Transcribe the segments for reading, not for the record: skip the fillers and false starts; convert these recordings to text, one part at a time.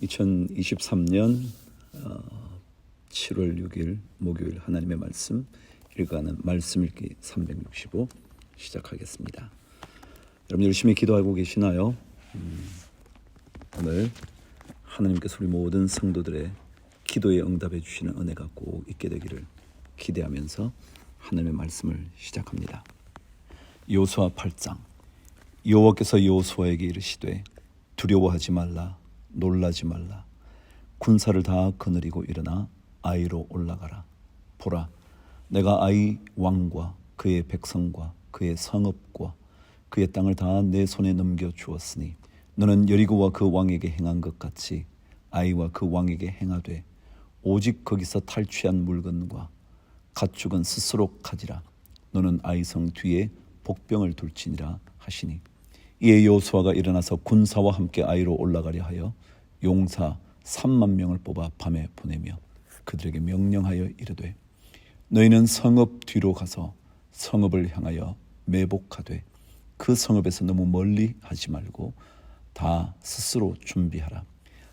2023년 7월 6일 목요일 하나님의 말씀 읽어가는 말씀 읽기 365 시작하겠습니다. 여러분 열심히 기도하고 계시나요? 오늘 하나님께서 우리 모든 성도들의 기도에 응답해 주시는 은혜가 꼭 있게 되기를 기대하면서 하나님의 말씀을 시작합니다. 여호수아 8장. 여호와께서 여호수아에게 이르시되 두려워하지 말라, 놀라지 말라. 군사를 다 거느리고 일어나 아이로 올라가라. 보라, 내가 아이 왕과 그의 백성과 그의 성읍과 그의 땅을 다 내 손에 넘겨 주었으니 너는 여리고와 그 왕에게 행한 것 같이 아이와 그 왕에게 행하되 오직 거기서 탈취한 물건과 가축은 스스로 가지라. 너는 아이 성 뒤에 복병을 둘지니라 하시니, 이에 여호수아가 일어나서 군사와 함께 아이로 올라가려 하여 용사 3만 명을 뽑아 밤에 보내며 그들에게 명령하여 이르되, 너희는 성읍 뒤로 가서 성읍을 향하여 매복하되 그 성읍에서 너무 멀리 하지 말고 다 스스로 준비하라.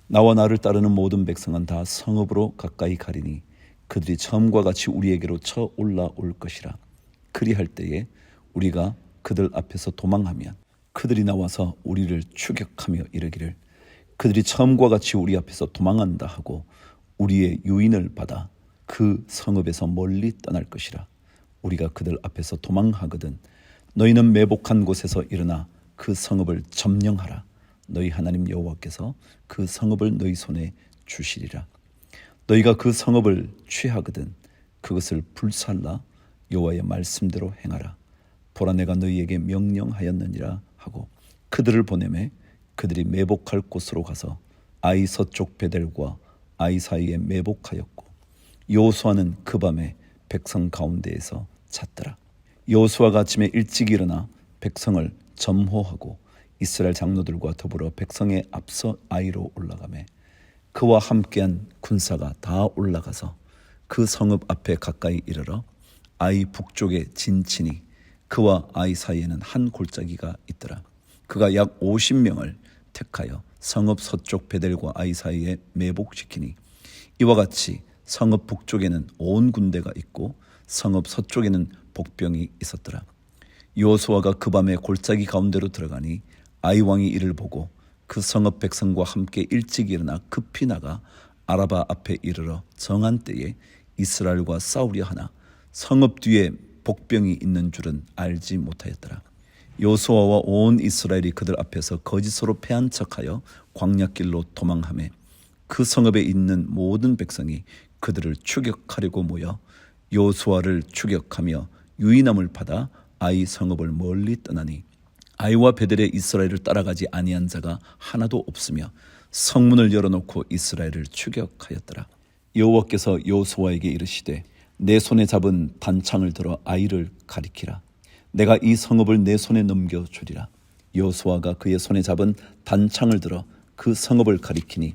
나와 나를 따르는 모든 백성은 다 성읍으로 가까이 가리니 그들이 처음과 같이 우리에게로 쳐 올라올 것이라. 그리할 때에 우리가 그들 앞에서 도망하면 그들이 나와서 우리를 추격하며 이르기를, 그들이 처음과 같이 우리 앞에서 도망한다 하고 우리의 유인을 받아 그 성읍에서 멀리 떠날 것이라. 우리가 그들 앞에서 도망하거든 너희는 매복한 곳에서 일어나 그 성읍을 점령하라. 너희 하나님 여호와께서 그 성읍을 너희 손에 주시리라. 너희가 그 성읍을 취하거든 그것을 불살라 여호와의 말씀대로 행하라. 보라, 내가 너희에게 명령하였느니라 하고 그들을 보내매 그들이 매복할 곳으로 가서 아이 서쪽 베델과 아이 사이에 매복하였고, 여호수아는 그 밤에 백성 가운데에서 잤더라. 여호수아가 아침에 일찍 일어나 백성을 점호하고 이스라엘 장로들과 더불어 백성에 앞서 아이로 올라가매 그와 함께한 군사가 다 올라가서 그 성읍 앞에 가까이 이르러 아이 북쪽에 진치니 그와 아이 사이에는 한 골짜기가 있더라. 그가 약 50명을 택하여 성읍 서쪽 베델과 아이 사이에 매복시키니, 이와 같이 성읍 북쪽에는 온 군대가 있고 성읍 서쪽에는 복병이 있었더라. 여호수아가 그 밤에 골짜기 가운데로 들어가니 아이 왕이 이를 보고 그 성읍 백성과 함께 일찍 일어나 급히 나가 아라바 앞에 이르러 정한 때에 이스라엘과 싸우려 하나 성읍 뒤에 복병이 있는 줄은 알지 못하였더라. 여호수아와 온 이스라엘이 그들 앞에서 거짓으로 패한 척하여 광야길로 도망하매 그 성읍에 있는 모든 백성이 그들을 추격하려고 모여 여호수아를 추격하며 유인함을 받아 아이 성읍을 멀리 떠나니, 아이와 베델의 이스라엘을 따라가지 아니한 자가 하나도 없으며 성문을 열어놓고 이스라엘을 추격하였더라. 여호와께서 여호수아에게 이르시되, 내 손에 잡은 단창을 들어 아이를 가리키라. 내가 이 성읍을 내 손에 넘겨주리라. 여호수아가 그의 손에 잡은 단창을 들어 그 성읍을 가리키니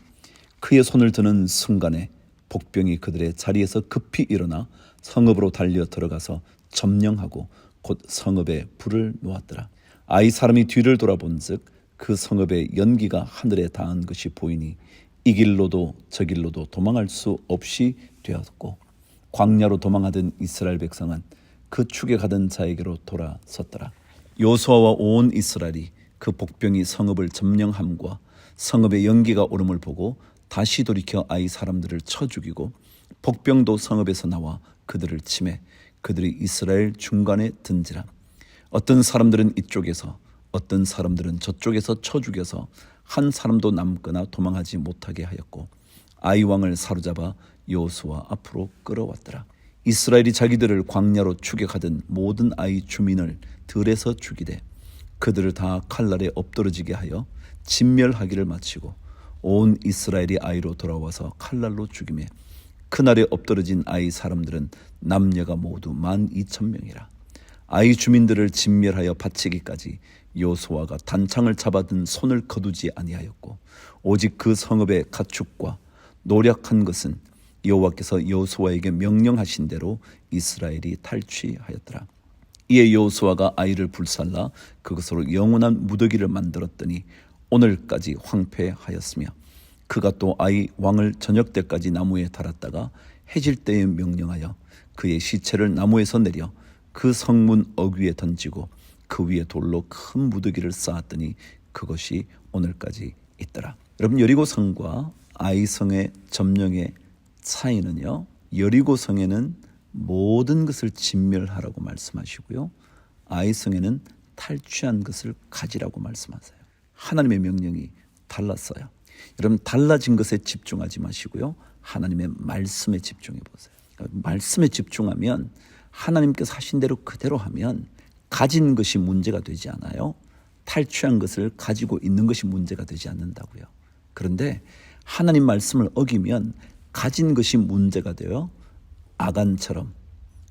그의 손을 드는 순간에 복병이 그들의 자리에서 급히 일어나 성읍으로 달려 들어가서 점령하고 곧 성읍에 불을 놓았더라. 아이 사람이 뒤를 돌아본즉 그 성읍의 연기가 하늘에 닿은 것이 보이니 이 길로도 저 길로도 도망할 수 없이 되었고, 광야로 도망하던 이스라엘 백성은 그 추격하던 자에게로 돌아섰더라. 여호수아와 온 이스라엘이 그 복병이 성읍을 점령함과 성읍의 연기가 오름을 보고 다시 돌이켜 아이 사람들을 쳐 죽이고, 복병도 성읍에서 나와 그들을 치매 그들이 이스라엘 중간에 든지라. 어떤 사람들은 이쪽에서 어떤 사람들은 저쪽에서 쳐 죽여서 한 사람도 남거나 도망하지 못하게 하였고, 아이 왕을 사로잡아 여호수아 앞으로 끌어왔더라. 이스라엘이 자기들을 광야로 추격하던 모든 아이 주민을 들에서 죽이되 그들을 다 칼날에 엎드러지게 하여 진멸하기를 마치고 온 이스라엘이 아이로 돌아와서 칼날로 죽이매 그날에 엎드러진 아이 사람들은 남녀가 모두 12,000명이라. 아이 주민들을 진멸하여 바치기까지 여호수아가 단창을 잡아든 손을 거두지 아니하였고, 오직 그 성읍의 가축과 노력한 것은 여호와께서 여호수아에게 명령하신 대로 이스라엘이 탈취하였더라. 이에 여호수아가 아이를 불살라 그것으로 영원한 무더기를 만들었더니 오늘까지 황폐하였으며 그가 또 아이 왕을 저녁 때까지 나무에 달았다가 해질 때에 명령하여 그의 시체를 나무에서 내려 그 성문 어귀에 던지고 그 위에 돌로 큰 무더기를 쌓았더니 그것이 오늘까지 있더라. 여러분, 여리고성과 아이성의 점령의 차이는요, 여리고성에는 모든 것을 진멸하라고 말씀하시고요, 아이성에는 탈취한 것을 가지라고 말씀하세요. 하나님의 명령이 달랐어요. 여러분, 달라진 것에 집중하지 마시고요, 하나님의 말씀에 집중해 보세요. 말씀에 집중하면 하나님께서 하신 대로 그대로 하면 가진 것이 문제가 되지 않아요. 탈취한 것을 가지고 있는 것이 문제가 되지 않는다고요. 그런데 하나님 말씀을 어기면 가진 것이 문제가 되어 아간처럼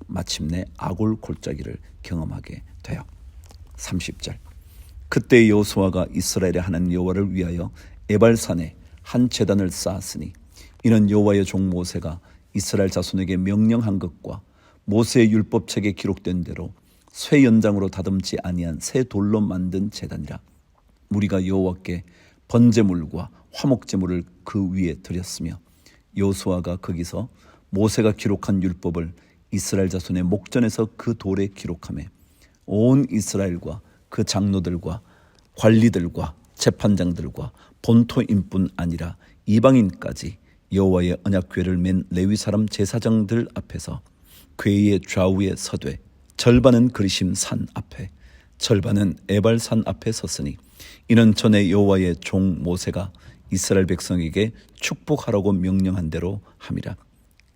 마침내 아골 골짜기를 경험하게 돼요. 30절. 그때 여호수아가 이스라엘의 하나님 여호와를 위하여 에발산에 한 제단을 쌓았으니 이는 여호와의 종 모세가 이스라엘 자손에게 명령한 것과 모세의 율법책에 기록된 대로 쇠 연장으로 다듬지 아니한 새 돌로 만든 제단이라. 우리가 여호와께 번제물과 화목제물을 그 위에 드렸으며 여호수아가 거기서 모세가 기록한 율법을 이스라엘 자손의 목전에서 그 돌에 기록하며 온 이스라엘과 그 장로들과 관리들과 재판장들과 본토인뿐 아니라 이방인까지 여호와의 언약궤를 맨 레위 사람 제사장들 앞에서 궤의 좌우에 서되 절반은 그리심 산 앞에 절반은 에발산 앞에 섰으니 이는 전에 여호와의 종 모세가 이스라엘 백성에게 축복하라고 명령한 대로 함이라.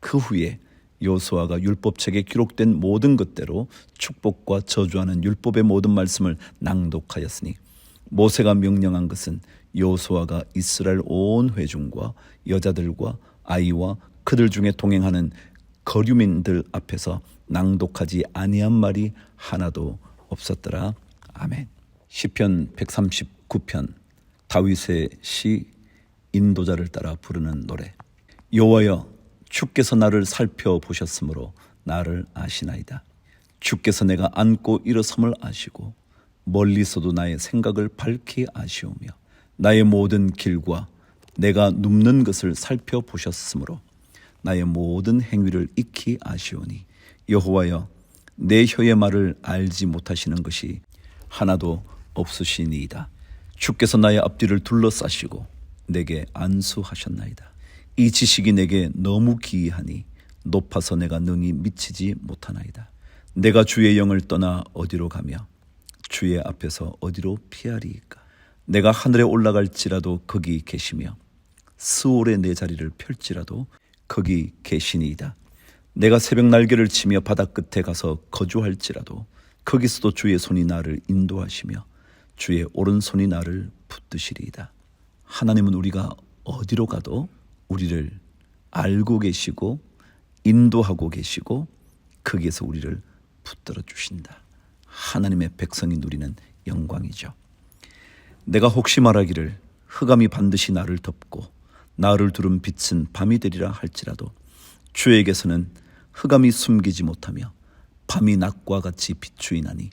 그 후에 여호수아가 율법책에 기록된 모든 것대로 축복과 저주하는 율법의 모든 말씀을 낭독하였으니 모세가 명령한 것은 여호수아가 이스라엘 온 회중과 여자들과 아이와 그들 중에 동행하는 거류민들 앞에서 낭독하지 아니한 말이 하나도 없었더라. 아멘. 시편 139편 다윗의 시 인도자를 따라 부르는 노래. 여호와여, 주께서 나를 살펴보셨으므로 나를 아시나이다. 주께서 내가 앉고 일어섬을 아시고 멀리서도 나의 생각을 밝히 아시오며 나의 모든 길과 내가 눕는 것을 살펴보셨으므로 나의 모든 행위를 익히 아시오니 여호와여, 내 혀의 말을 알지 못하시는 것이 하나도 없으시니이다. 주께서 나의 앞뒤를 둘러싸시고 내게 안수하셨나이다. 이 지식이 내게 너무 기이하니 높아서 내가 능히 미치지 못하나이다. 내가 주의 영을 떠나 어디로 가며 주의 앞에서 어디로 피하리이까. 내가 하늘에 올라갈지라도 거기 계시며 스올에 내 자리를 펼지라도 거기 계시니이다. 내가 새벽 날개를 치며 바다 끝에 가서 거주할지라도 거기서도 주의 손이 나를 인도하시며 주의 오른손이 나를 붙드시리이다. 하나님은 우리가 어디로 가도 우리를 알고 계시고 인도하고 계시고 거기에서 우리를 붙들어 주신다. 하나님의 백성이 누리는 영광이죠. 내가 혹시 말하기를 흑암이 반드시 나를 덮고 나를 두른 빛은 밤이 되리라 할지라도 주에게서는 흑암이 숨기지 못하며 밤이 낮과 같이 비추이나니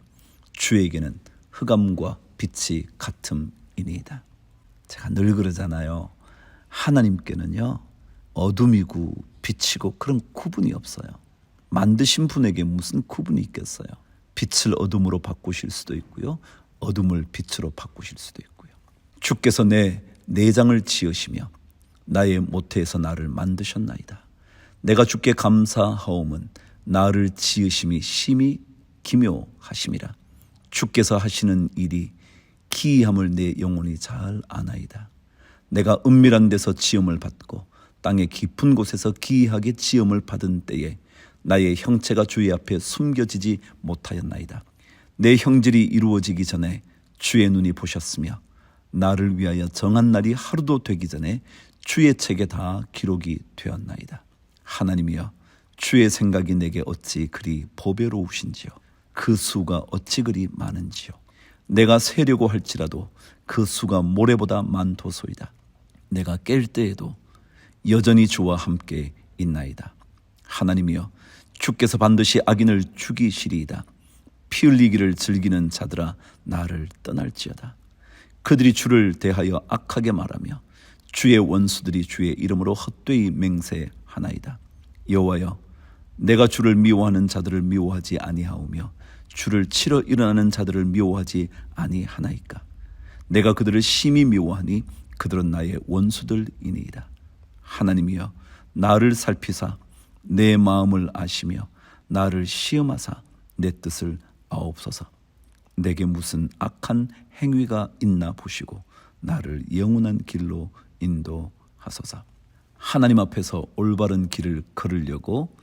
주에게는 흑암과 빛이 같음이니이다. 제가 늘 그러잖아요. 하나님께는요, 어둠이고 빛이고 그런 구분이 없어요. 만드신 분에게 무슨 구분이 있겠어요. 빛을 어둠으로 바꾸실 수도 있고요, 어둠을 빛으로 바꾸실 수도 있고요. 주께서 내 내장을 지으시며 나의 모태에서 나를 만드셨나이다. 내가 주께 감사하옴은 나를 지으심이 심히 기묘하심이라. 주께서 하시는 일이 기이함을 내 영혼이 잘 아나이다. 내가 은밀한 데서 지음을 받고 땅의 깊은 곳에서 기이하게 지음을 받은 때에 나의 형체가 주의 앞에 숨겨지지 못하였나이다. 내 형질이 이루어지기 전에 주의 눈이 보셨으며 나를 위하여 정한 날이 하루도 되기 전에 주의 책에 다 기록이 되었나이다. 하나님이여, 주의 생각이 내게 어찌 그리 보배로우신지요. 그 수가 어찌 그리 많은지요. 내가 세려고 할지라도 그 수가 모래보다 많도소이다. 내가 깰 때에도 여전히 주와 함께 있나이다. 하나님이여, 주께서 반드시 악인을 죽이시리이다. 피 흘리기를 즐기는 자들아 나를 떠날지어다. 그들이 주를 대하여 악하게 말하며 주의 원수들이 주의 이름으로 헛되이 맹세하나이다. 여호와여, 내가 주를 미워하는 자들을 미워하지 아니하오며 주를 치러 일어나는 자들을 미워하지 아니하나이까. 내가 그들을 심히 미워하니 그들은 나의 원수들이니이다. 하나님이여, 나를 살피사 내 마음을 아시며 나를 시험하사 내 뜻을 아옵소서. 내게 무슨 악한 행위가 있나 보시고 나를 영원한 길로 인도하소서. 하나님 앞에서 올바른 길을 걸으려고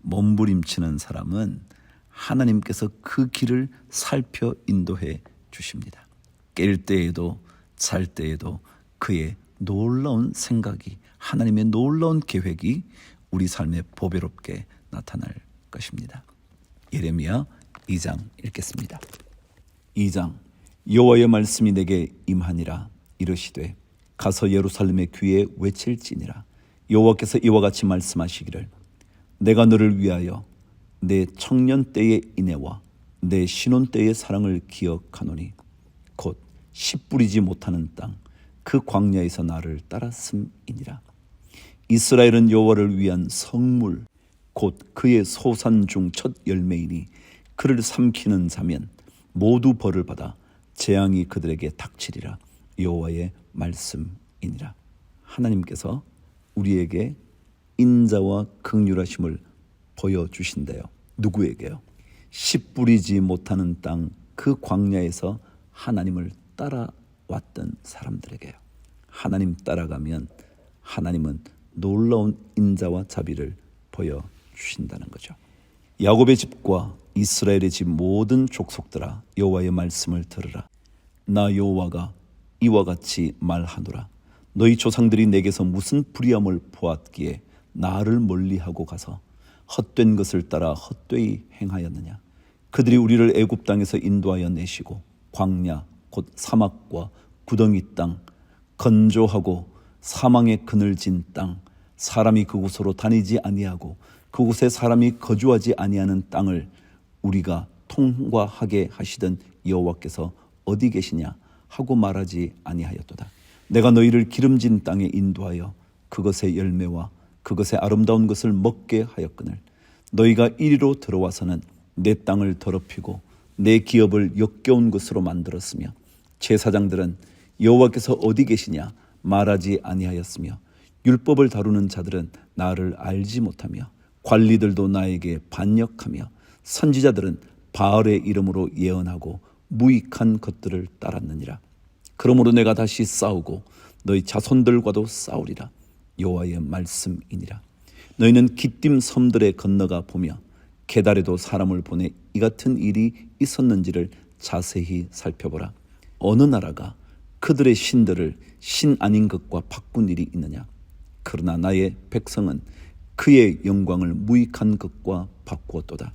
몸부림치는 사람은 하나님께서 그 길을 살펴 인도해 주십니다. 깰 때에도 잘 때에도 그의 놀라운 생각이, 하나님의 놀라운 계획이 우리 삶에 보배롭게 나타날 것입니다. 예레미야 2장 읽겠습니다. 2장. 여호와의 말씀이 내게 임하니라. 이르시되 가서 예루살렘의 귀에 외칠지니라. 여호와께서 이와 같이 말씀하시기를 내가 너를 위하여 내 청년 때의 인애와 내 신혼 때의 사랑을 기억하노니 곧 씨 뿌리지 못하는 땅 그 광야에서 나를 따랐음이니라. 이스라엘은 여호와를 위한 성물 곧 그의 소산 중 첫 열매이니 그를 삼키는 자면 모두 벌을 받아 재앙이 그들에게 닥치리라. 여호와의 말씀이니라. 하나님께서 우리에게 인자와 긍휼하심을 보여주신대요. 누구에게요? 씨 뿌리지 못하는 땅 그 광야에서 하나님을 따라왔던 사람들에게요. 하나님 따라가면 하나님은 놀라운 인자와 자비를 보여주신다는 거죠. 야곱의 집과 이스라엘의 집 모든 족속들아, 여호와의 말씀을 들으라. 나 여호와가 이와 같이 말하노라. 너희 조상들이 내게서 무슨 불의함을 보았기에 나를 멀리하고 가서 헛된 것을 따라 헛되이 행하였느냐. 그들이 우리를 애굽 땅에서 인도하여 내시고 광야 곧 사막과 구덩이 땅, 건조하고 사망의 그늘진 땅, 사람이 그곳으로 다니지 아니하고 그곳에 사람이 거주하지 아니하는 땅을 우리가 통과하게 하시던 여호와께서 어디 계시냐 하고 말하지 아니하였도다. 내가 너희를 기름진 땅에 인도하여 그것의 열매와 그것의 아름다운 것을 먹게 하였거늘 너희가 이리로 들어와서는 내 땅을 더럽히고 내 기업을 역겨운 것으로 만들었으며 제사장들은 여호와께서 어디 계시냐 말하지 아니하였으며 율법을 다루는 자들은 나를 알지 못하며 관리들도 나에게 반역하며 선지자들은 바알의 이름으로 예언하고 무익한 것들을 따랐느니라. 그러므로 내가 다시 싸우고 너희 자손들과도 싸우리라. 여호와의 말씀이니라. 너희는 기띔 섬들에 건너가 보며 게달에도 사람을 보내 이 같은 일이 있었는지를 자세히 살펴보라. 어느 나라가 그들의 신들을 신 아닌 것과 바꾼 일이 있느냐. 그러나 나의 백성은 그의 영광을 무익한 것과 바꾸었도다.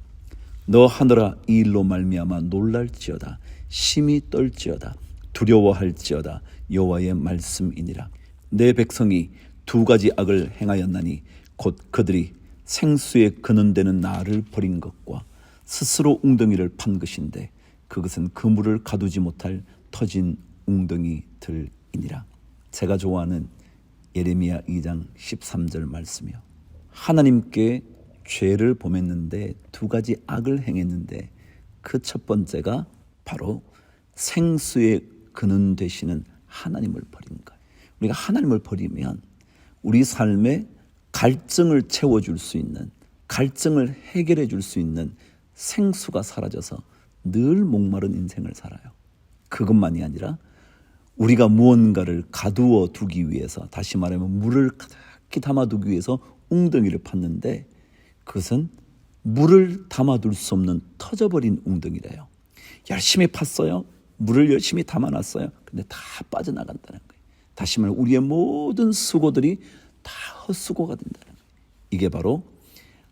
너 하늘아, 이 일로 말미암아 놀랄지어다. 심히 떨지어다. 두려워할지어다. 여호와의 말씀이니라. 내 백성이 두 가지 악을 행하였나니 곧 그들이 생수에 근원되는 나를 버린 것과 스스로 웅덩이를 판 것인데 그것은 그물을 가두지 못할 터진 웅덩이들이니라. 제가 좋아하는 예레미야 2장 13절 말씀이요. 하나님께 죄를 범했는데 두 가지 악을 행했는데 그 첫 번째가 바로 생수의 근원 되시는 하나님을 버린 거예요. 우리가 하나님을 버리면 우리 삶에 갈증을 채워줄 수 있는, 갈증을 해결해 줄 수 있는 생수가 사라져서 늘 목마른 인생을 살아요. 그것만이 아니라 우리가 무언가를 가두어 두기 위해서, 다시 말하면 물을 가득히 담아두기 위해서 웅덩이를 팠는데 그것은 물을 담아둘 수 없는 터져버린 웅덩이래요. 열심히 팠어요. 물을 열심히 담아놨어요. 근데 다 빠져나간다는 거예요. 다시 말하면 우리의 모든 수고들이 다 헛수고가 된다는 거예요. 이게 바로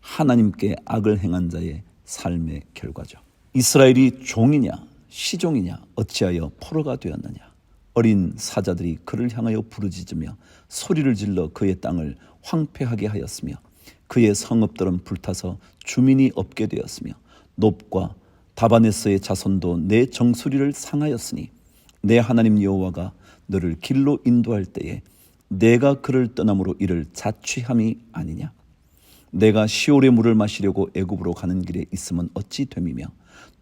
하나님께 악을 행한 자의 삶의 결과죠. 이스라엘이 종이냐 시종이냐 어찌하여 포로가 되었느냐. 어린 사자들이 그를 향하여 부르짖으며 소리를 질러 그의 땅을 황폐하게 하였으며 그의 성읍들은 불타서 주민이 없게 되었으며 놉과 다바네스의 자손도 내 정수리를 상하였으니 내 하나님 여호와가 너를 길로 인도할 때에 내가 그를 떠남으로 이를 자취함이 아니냐. 내가 시올의 물을 마시려고 애굽으로 가는 길에 있으면 어찌 됨이며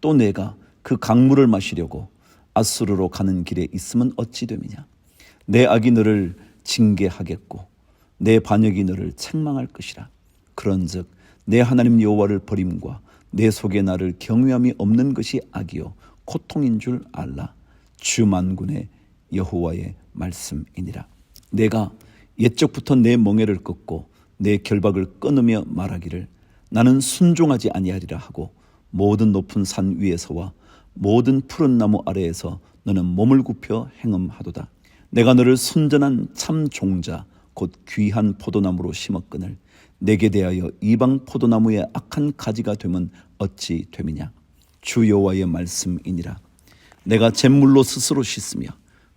또 내가 그 강물을 마시려고 아수르로 가는 길에 있으면 어찌 됨이냐. 내 악이 너를 징계하겠고 내 반역이 너를 책망할 것이라. 그런즉 내 하나님 여호와를 버림과 내 속에 나를 경외함이 없는 것이 악이요 고통인 줄 알라. 주 만군의 여호와의 말씀이니라. 내가 옛적부터 내 멍에를 꺾고 내 결박을 끊으며 말하기를 나는 순종하지 아니하리라 하고 모든 높은 산 위에서와 모든 푸른 나무 아래에서 너는 몸을 굽혀 행음하도다. 내가 너를 순전한 참 종자 곧 귀한 포도나무로 심었거늘 내게 대하여 이방 포도나무의 악한 가지가 되면 어찌 됨이냐. 주 여호와의 말씀이니라. 내가 잿물로 스스로 씻으며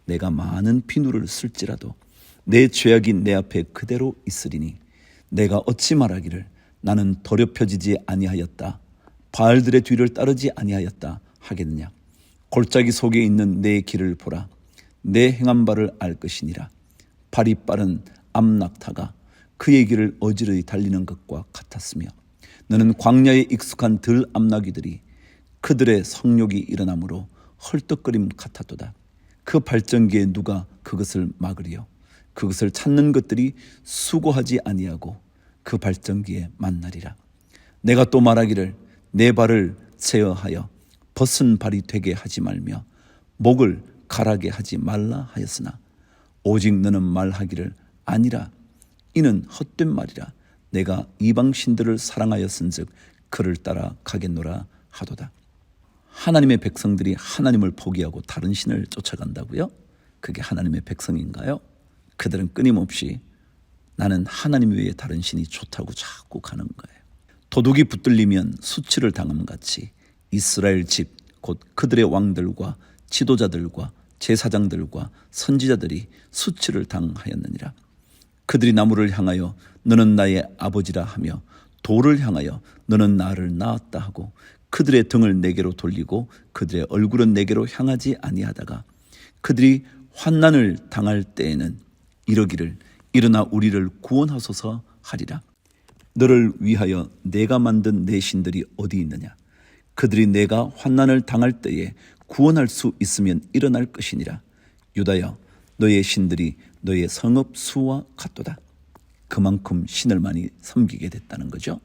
내가 많은 비누를 쓸지라도 내 죄악이 내 앞에 그대로 있으리니 내가 어찌 말하기를 나는 더럽혀지지 아니하였다 바알들의 뒤를 따르지 아니하였다 하겠느냐. 골짜기 속에 있는 내 길을 보라. 내 행한 바를 알 것이니라. 발이 빠른 암낙타가 그의 길을 어지러이 달리는 것과 같았으며 너는 광야에 익숙한 들 암나귀들이 그들의 성욕이 일어나므로 헐떡거림 같았도다. 그 발전기에 누가 그것을 막으리요. 그것을 찾는 것들이 수고하지 아니하고 그 발전기에 만나리라. 내가 또 말하기를 내 발을 제어하여 벗은 발이 되게 하지 말며 목을 가라게 하지 말라 하였으나 오직 너는 말하기를 아니라 이는 헛된 말이라. 내가 이방 신들을 사랑하였은즉 그를 따라 가겠노라 하도다. 하나님의 백성들이 하나님을 포기하고 다른 신을 쫓아간다고요? 그게 하나님의 백성인가요? 그들은 끊임없이 나는 하나님 외에 다른 신이 좋다고 자꾸 가는 거예요. 도둑이 붙들리면 수치를 당함같이 이스라엘 집 곧 그들의 왕들과 지도자들과 제사장들과 선지자들이 수치를 당하였느니라. 그들이 나무를 향하여 너는 나의 아버지라 하며 돌을 향하여 너는 나를 낳았다 하고 그들의 등을 내게로 돌리고 그들의 얼굴은 내게로 향하지 아니하다가 그들이 환난을 당할 때에는 이러기를 일어나 우리를 구원하소서 하리라. 너를 위하여 내가 만든 내 신들이 어디 있느냐. 그들이 내가 환난을 당할 때에 구원할 수 있으면 일어날 것이니라. 유다여 너의 신들이 너의 성읍 수와 같도다. 그만큼 신을 많이 섬기게 됐다는 거죠.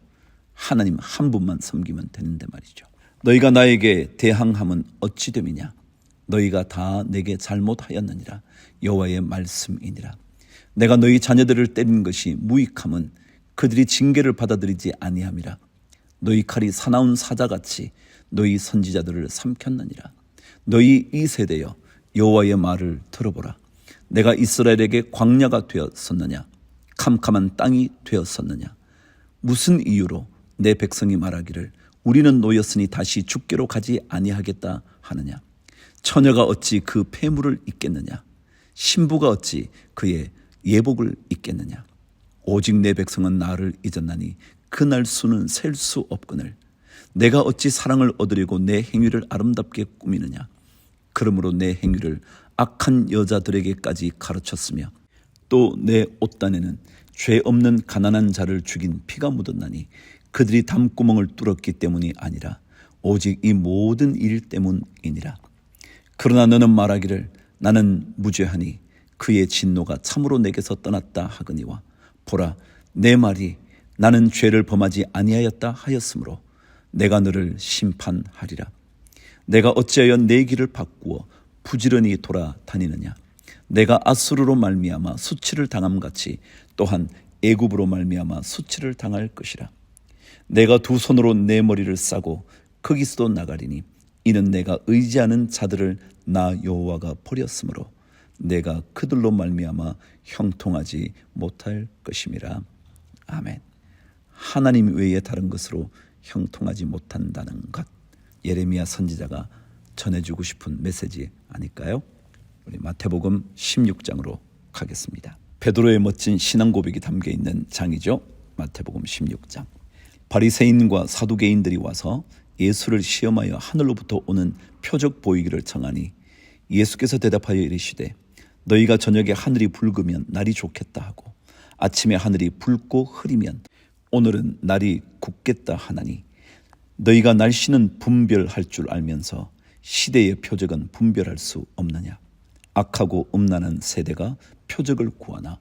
하나님 한 분만 섬기면 되는데 말이죠. 너희가 나에게 대항함은 어찌 됨이냐. 너희가 다 내게 잘못하였느니라. 여호와의 말씀이니라. 내가 너희 자녀들을 때린 것이 무익함은 그들이 징계를 받아들이지 아니함이라. 너희 칼이 사나운 사자같이 너희 선지자들을 삼켰느니라. 너희 이 세대여 여호와의 말을 들어보라. 내가 이스라엘에게 광야가 되었었느냐 캄캄한 땅이 되었었느냐. 무슨 이유로 내 백성이 말하기를 우리는 노였으니 다시 죽게로 가지 아니하겠다 하느냐. 처녀가 어찌 그 폐물을 입겠느냐. 신부가 어찌 그의 예복을 입겠느냐. 오직 내 백성은 나를 잊었나니 그날 수는 셀 수 없거늘. 내가 어찌 사랑을 얻으려고 내 행위를 아름답게 꾸미느냐. 그러므로 내 행위를 악한 여자들에게까지 가르쳤으며 또 내 옷단에는 죄 없는 가난한 자를 죽인 피가 묻었나니 그들이 담구멍을 뚫었기 때문이 아니라 오직 이 모든 일 때문이니라. 그러나 너는 말하기를 나는 무죄하니 그의 진노가 참으로 내게서 떠났다 하거니와 보라 내 말이 나는 죄를 범하지 아니하였다 하였으므로 내가 너를 심판하리라. 내가 어찌하여 내 길을 바꾸어 부지런히 돌아다니느냐. 내가 아수르로 말미암아 수치를 당함같이 또한 애굽으로 말미암아 수치를 당할 것이라. 내가 두 손으로 내 머리를 싸고 거기서도 나가리니 이는 내가 의지하는 자들을 나 여호와가 버렸으므로 내가 그들로 말미암아 형통하지 못할 것임이라. 아멘. 하나님 외에 다른 것으로 형통하지 못한다는 것, 예레미야 선지자가 전해주고 싶은 메시지 아닐까요? 우리 마태복음 16장으로 가겠습니다. 베드로의 멋진 신앙 고백이 담겨있는 장이죠. 마태복음 16장. 바리새인과 사두개인들이 와서 예수를 시험하여 하늘로부터 오는 표적 보이기를 청하니 예수께서 대답하여 이르시되 너희가 저녁에 하늘이 붉으면 날이 좋겠다 하고 아침에 하늘이 붉고 흐리면 오늘은 날이 굳겠다 하나니 너희가 날씨는 분별할 줄 알면서 시대의 표적은 분별할 수 없느냐. 악하고 음란한 세대가 표적을 구하나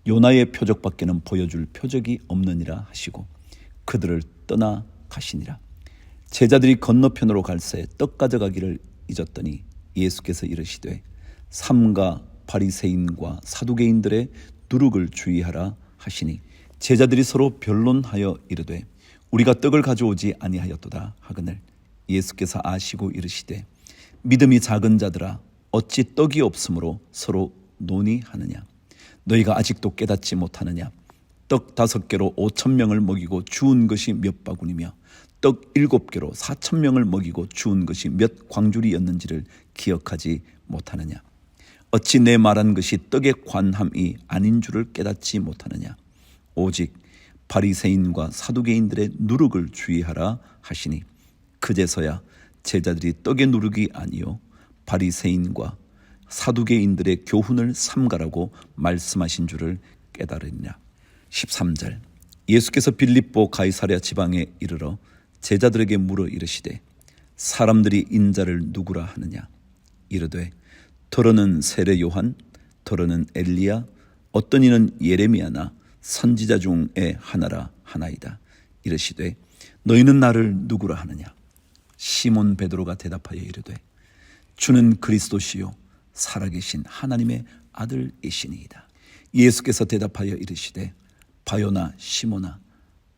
요나의 표적밖에는 보여줄 표적이 없느니라 하시고 그들을 떠나 가시니라. 제자들이 건너편으로 갈새 떡 가져가기를 잊었더니 예수께서 이르시되 삼가 바리새인과 사두개인들의 누룩을 주의하라 하시니 제자들이 서로 변론하여 이르되 우리가 떡을 가져오지 아니하였도다 하거늘 예수께서 아시고 이르시되 믿음이 작은 자들아 어찌 떡이 없으므로 서로 논의하느냐. 너희가 아직도 깨닫지 못하느냐. 떡 5개로 5,000명을 먹이고 주운 것이 몇 바구니며 떡 7개로 4,000명을 먹이고 주운 것이 몇 광주리였는지를 기억하지 못하느냐. 어찌 내 말한 것이 떡에 관함이 아닌 줄을 깨닫지 못하느냐. 오직 바리새인과 사두개인들의 누룩을 주의하라 하시니 그제서야 제자들이 떡의 누룩이 아니요 바리새인과 사두개인들의 교훈을 삼가라고 말씀하신 줄을 깨달으니라. 13절 예수께서 빌립보 가이사랴 지방에 이르러 제자들에게 물어 이르시되 사람들이 인자를 누구라 하느냐. 이르되 더러는 세례 요한, 더러는 엘리야, 어떤 이는 예레미야나 선지자 중에 하나라 하나이다. 이르시되 너희는 나를 누구라 하느냐. 시몬 베드로가 대답하여 이르되 주는 그리스도시요 살아계신 하나님의 아들이시니이다. 예수께서 대답하여 이르시되 바요나 시몬아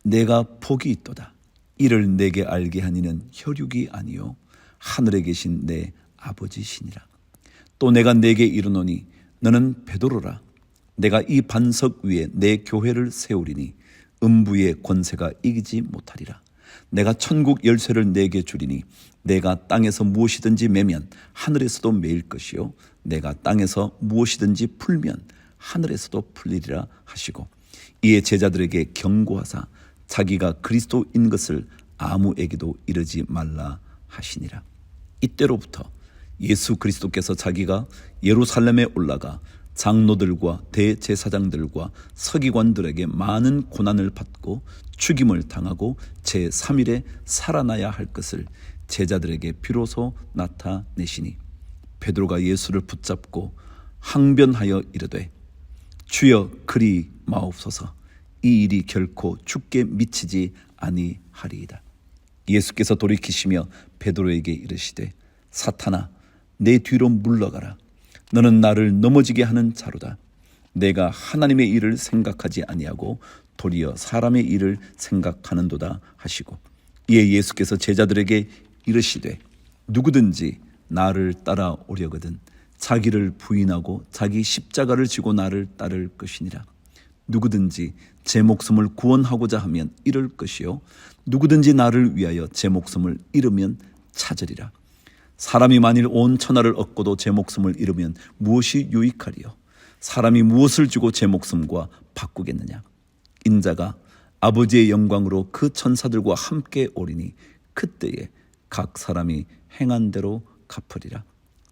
내가 복이 있도다. 이를 내게 알게 하니는 혈육이 아니요 하늘에 계신 내 아버지시니라. 또 내가 내게 이르노니 너는 베드로라. 내가 이 반석 위에 내 교회를 세우리니 음부의 권세가 이기지 못하리라. 내가 천국 열쇠를 내게 주리니 내가 땅에서 무엇이든지 매면 하늘에서도 매일 것이요 내가 땅에서 무엇이든지 풀면 하늘에서도 풀리리라 하시고 이에 제자들에게 경고하사 자기가 그리스도인 것을 아무에게도 이르지 말라 하시니라. 이때로부터 예수 그리스도께서 자기가 예루살렘에 올라가 장로들과 대제사장들과 서기관들에게 많은 고난을 받고 죽임을 당하고 제3일에 살아나야 할 것을 제자들에게 비로소 나타내시니 베드로가 예수를 붙잡고 항변하여 이르되 주여 그리 마옵소서. 이 일이 결코 주께 미치지 아니하리이다. 예수께서 돌이키시며 베드로에게 이르시되 사탄아 내 뒤로 물러가라. 너는 나를 넘어지게 하는 자로다. 내가 하나님의 일을 생각하지 아니하고 도리어 사람의 일을 생각하는도다 하시고 이에 예수께서 제자들에게 이르시되 누구든지 나를 따라오려거든 자기를 부인하고 자기 십자가를 지고 나를 따를 것이니라. 누구든지 제 목숨을 구원하고자 하면 잃을 것이요 누구든지 나를 위하여 제 목숨을 잃으면 찾으리라. 사람이 만일 온 천하를 얻고도 제 목숨을 잃으면 무엇이 유익하리요. 사람이 무엇을 주고 제 목숨과 바꾸겠느냐. 인자가 아버지의 영광으로 그 천사들과 함께 오리니 그때에 각 사람이 행한 대로 갚으리라.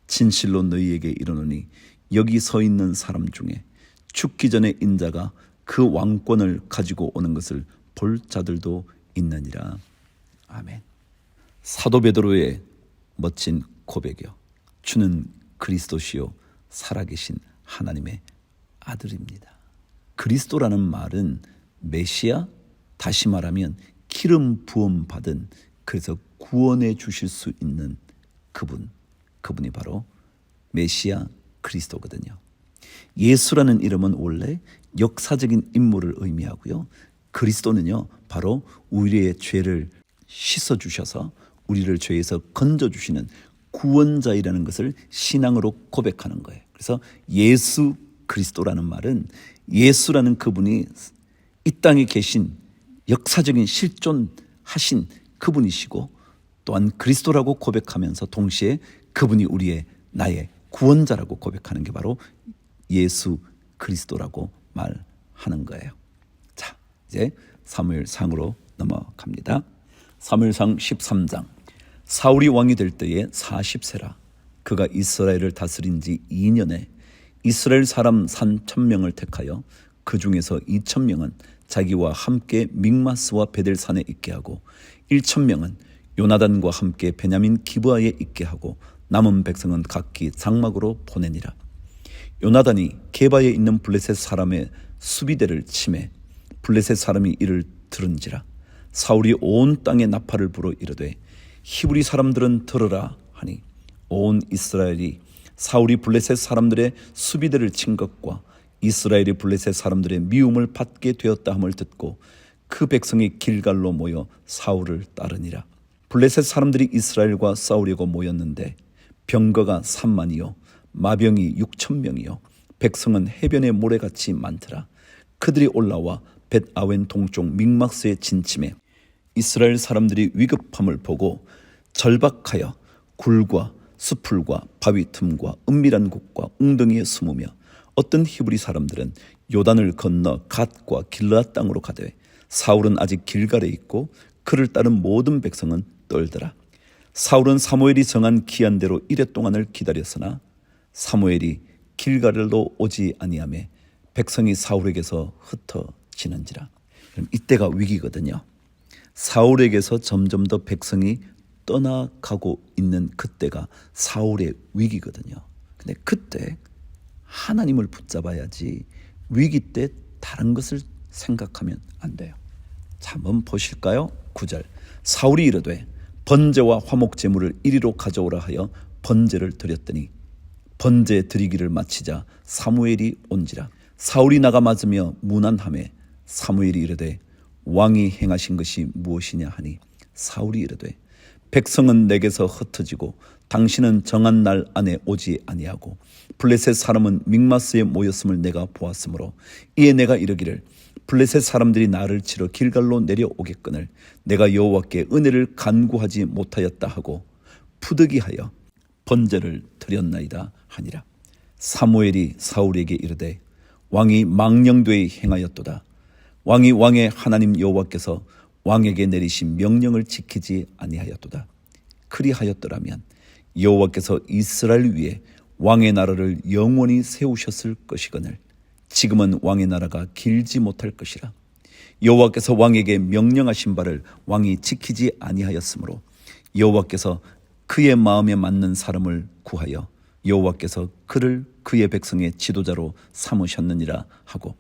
진실로 너희에게 이르노니 여기 서 있는 사람 중에 죽기 전에 인자가 그 왕권을 가지고 오는 것을 볼 자들도 있느니라. 아멘. 사도 베드로의 멋진 고백이요. 주는 그리스도시요 살아계신 하나님의 아들입니다. 그리스도라는 말은 메시아, 다시 말하면 기름 부음 받은, 그래서 구원해 주실 수 있는 그분이 바로 메시아 그리스도거든요. 예수라는 이름은 원래 역사적인 인물을 의미하고요. 그리스도는요 바로 우리의 죄를 씻어주셔서 우리를 죄에서 건져주시는 구원자이라는 것을 신앙으로 고백하는 거예요. 그래서 예수 그리스도라는 말은 예수라는 그분이 이 땅에 계신 역사적인 실존하신 그분이시고 또한 그리스도라고 고백하면서 동시에 그분이 나의 구원자라고 고백하는 게 바로 예수 그리스도라고 말하는 거예요. 자, 이제 사무엘상으로 넘어갑니다. 사무엘상 13장. 사울이 왕이 될 때에 40세라. 그가 이스라엘을 다스린 지 2년에 이스라엘 사람 3,000명을 택하여 그 중에서 2,000명은 자기와 함께 믹마스와 베델산에 있게 하고 1,000명은 요나단과 함께 베냐민 기브아에 있게 하고 남은 백성은 각기 장막으로 보내니라. 요나단이 게바에 있는 블레셋 사람의 수비대를 치매 블레셋 사람이 이를 들은지라. 사울이 온 땅에 나팔을 불어 이르되 히브리 사람들은 들으라 하니 온 이스라엘이 사울이 블레셋 사람들의 수비대를 친 것과 이스라엘이 블레셋 사람들의 미움을 받게 되었다 함을 듣고 그 백성이 길갈로 모여 사울을 따르니라. 블레셋 사람들이 이스라엘과 싸우려고 모였는데 병거가 3만이요 마병이 6,000명이요 백성은 해변의 모래같이 많더라. 그들이 올라와 벳아웬 동쪽 믹마스에 진침해 이스라엘 사람들이 위급함을 보고 절박하여 굴과 수풀과 바위 틈과 은밀한 곳과 웅덩이에 숨으며 어떤 히브리 사람들은 요단을 건너 갓과 길르앗 땅으로 가되 사울은 아직 길갈에 있고 그를 따른 모든 백성은 떨더라. 사울은 사무엘이 정한 기한대로 이레 동안을 기다렸으나 사무엘이 길갈로 오지 아니하매 백성이 사울에게서 흩어지는지라. 이때가 위기거든요. 사울에게서 점점 더 백성이 떠나가고 있는 그때가 사울의 위기거든요. 근데 그때 하나님을 붙잡아야지 위기 때 다른 것을 생각하면 안 돼요. 자, 한번 보실까요? 9절. 사울이 이르되 번제와 화목 제물을 이리로 가져오라 하여 번제를 드렸더니 번제 드리기를 마치자 사무엘이 온지라. 사울이 나가 맞으며 무난하매 사무엘이 이르되 왕이 행하신 것이 무엇이냐 하니 사울이 이르되 백성은 내게서 흩어지고 당신은 정한 날 안에 오지 아니하고 블레셋 사람은 믹마스에 모였음을 내가 보았으므로 이에 내가 이르기를 블레셋 사람들이 나를 치러 길갈로 내려오겠거늘 내가 여호와께 은혜를 간구하지 못하였다 하고 부득이하여 번제를 드렸나이다 하니라. 사무엘이 사울에게 이르되 왕이 망령되이 행하였도다. 왕이 왕의 하나님 여호와께서 왕에게 내리신 명령을 지키지 아니하였도다. 그리하였더라면 여호와께서 이스라엘 위에 왕의 나라를 영원히 세우셨을 것이거늘 지금은 왕의 나라가 길지 못할 것이라. 여호와께서 왕에게 명령하신 바를 왕이 지키지 아니하였으므로 여호와께서 그의 마음에 맞는 사람을 구하여 여호와께서 그를 그의 백성의 지도자로 삼으셨느니라 하고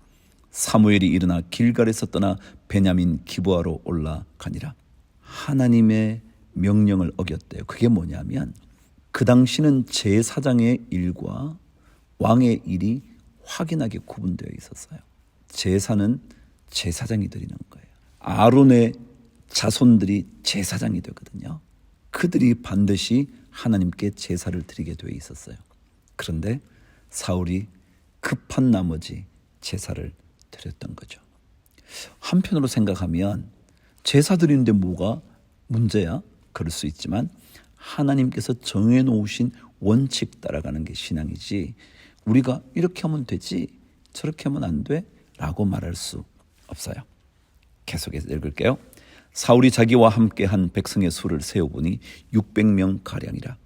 사무엘이 일어나 길갈에서 떠나 베냐민 기브아로 올라가니라. 하나님의 명령을 어겼대요. 그게 뭐냐면 그 당시는 제사장의 일과 왕의 일이 확연하게 구분되어 있었어요. 제사는 제사장이 드리는 거예요. 아론의 자손들이 제사장이 되거든요. 그들이 반드시 하나님께 제사를 드리게 되어 있었어요. 그런데 사울이 급한 나머지 제사를 드렸던 거죠. 한편으로 생각하면 제사 드리는데 뭐가 문제야? 그럴 수 있지만 하나님께서 정해놓으신 원칙 따라가는 게 신앙이지 우리가 이렇게 하면 되지 저렇게 하면 안 돼? 라고 말할 수 없어요. 계속해서 읽을게요. 사울이 자기와 함께한 백성의 수를 세어보니 600명 가량이라.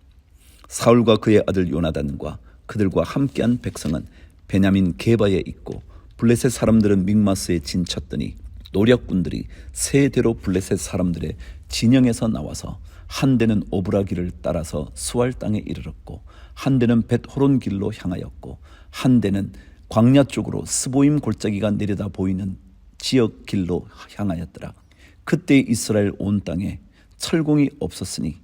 사울과 그의 아들 요나단과 그들과 함께한 백성은 베냐민 게바에 있고 블레셋 사람들은 믹마스에 진쳤더니 노략군들이 세 대로 블레셋 사람들의 진영에서 나와서 한 대는 오브라길을 따라서 수알 땅에 이르렀고 한 대는 벳호론 길로 향하였고 한 대는 광야 쪽으로 스보임 골짜기가 내려다 보이는 지역 길로 향하였더라. 그때 이스라엘 온 땅에 철공이 없었으니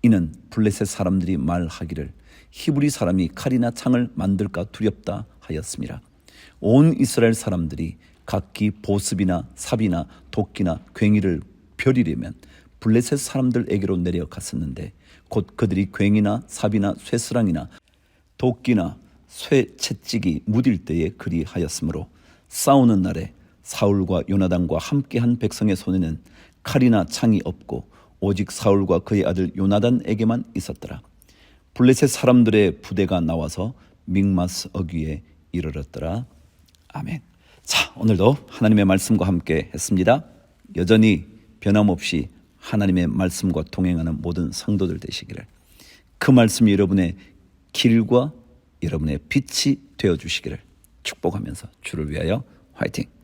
이는 블레셋 사람들이 말하기를 히브리 사람이 칼이나 창을 만들까 두렵다 하였습니다. 온 이스라엘 사람들이 각기 보습이나 삽이나 도끼나 괭이를 벼리려면 블레셋 사람들에게로 내려갔었는데 곧 그들이 괭이나 삽이나 쇠스랑이나 도끼나 쇠 채찍이 무딜 때에 그리하였으므로 싸우는 날에 사울과 요나단과 함께한 백성의 손에는 칼이나 창이 없고 오직 사울과 그의 아들 요나단에게만 있었더라. 블레셋 사람들의 부대가 나와서 믹마스 어귀에 이르렀더라. 아멘. 자, 오늘도 하나님의 말씀과 함께 했습니다. 여전히 변함없이 하나님의 말씀과 동행하는 모든 성도들 되시기를, 그 말씀이 여러분의 길과 여러분의 빛이 되어 주시기를 축복하면서 주를 위하여 화이팅!